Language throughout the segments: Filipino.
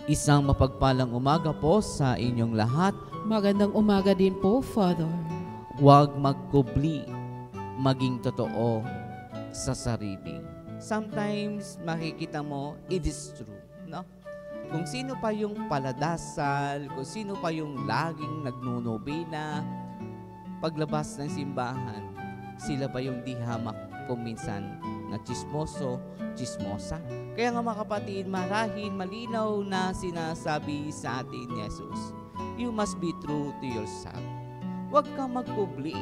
Isang mapagpalang umaga po sa inyong lahat. Magandang umaga din po, Father. Huwag magkubli, maging totoo sa sarili. Sometimes makikita mo, it is true, no? Kung sino pa yung paladasal, kung sino pa yung laging nagnunobina, paglabas ng simbahan, sila pa yung di hamak kung minsan na chismoso, chismosa. Kaya nga mga kapatid, marahil malinaw na sinasabi sa atin ni Jesus, you must be true to yourself. Huwag kang magpubli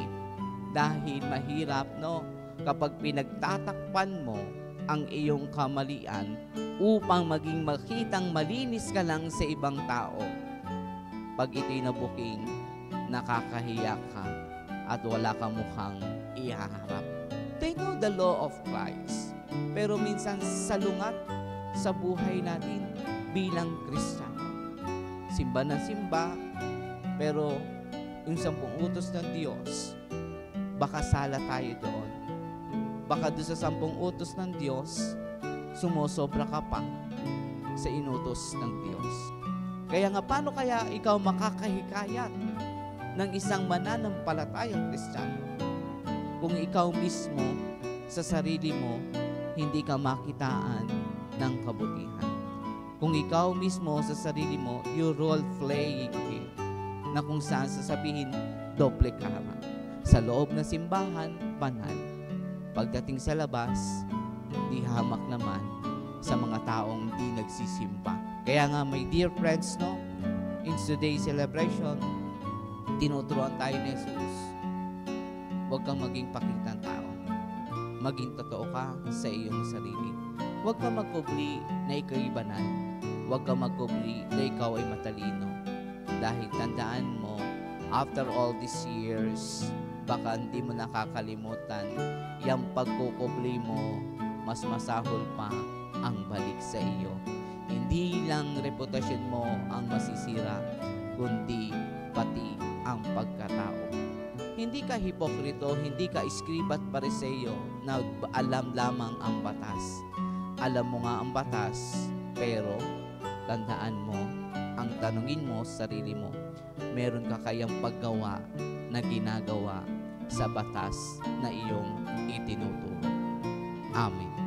dahil mahirap, no? Kapag pinagtatakpan mo ang iyong kamalian upang maging makitang malinis ka lang sa ibang tao. Pag ito'y nabuking, nakakahiya ka at wala kang mukhang ihaharap. They know the law of Christ. Pero minsan salungat sa buhay natin bilang Kristiyano. Simba na simba, pero yung 10 utos ng Diyos, baka sala tayo doon. Baka doon sa 10 utos ng Diyos, sumosobra ka pa sa inutos ng Diyos. Kaya nga, paano kaya ikaw makakahikayat ng isang mananampalatayang Kristiyano kung ikaw mismo sa sarili mo hindi ka makitaan ng kabutihan? Kung ikaw mismo sa sarili mo, you role playing na kung saan sasabihin, doble kara. Sa loob ng simbahan, banal. Pagdating sa labas, di hamak naman sa mga taong di nagsisimba. Kaya nga, my dear friends, no, in today's celebration, tinuturuan tayo ni Jesus. Huwag kang maging pakitang tao. Maging totoo ka sa iyong sarili. Huwag kang magkubli na ikaw'y banal. Huwag kang magkubli na ikaw ay matalino. Dahil tandaan mo, after all these years, baka hindi mo nakakalimutan, yung pagkukubli mo, mas masahol pa ang balik sa iyo. Hindi lang reputasyon mo ang masisira, kundi pati ang pagkatao. Hindi ka hipokrito, hindi ka iskriba't pariseyo na alam lamang ang batas. Alam mo nga ang batas, pero tandaan mo, ang tanungin mo sa sarili mo, meron ka kayang paggawa na ginagawa sa batas na iyong itinuturo. Amen.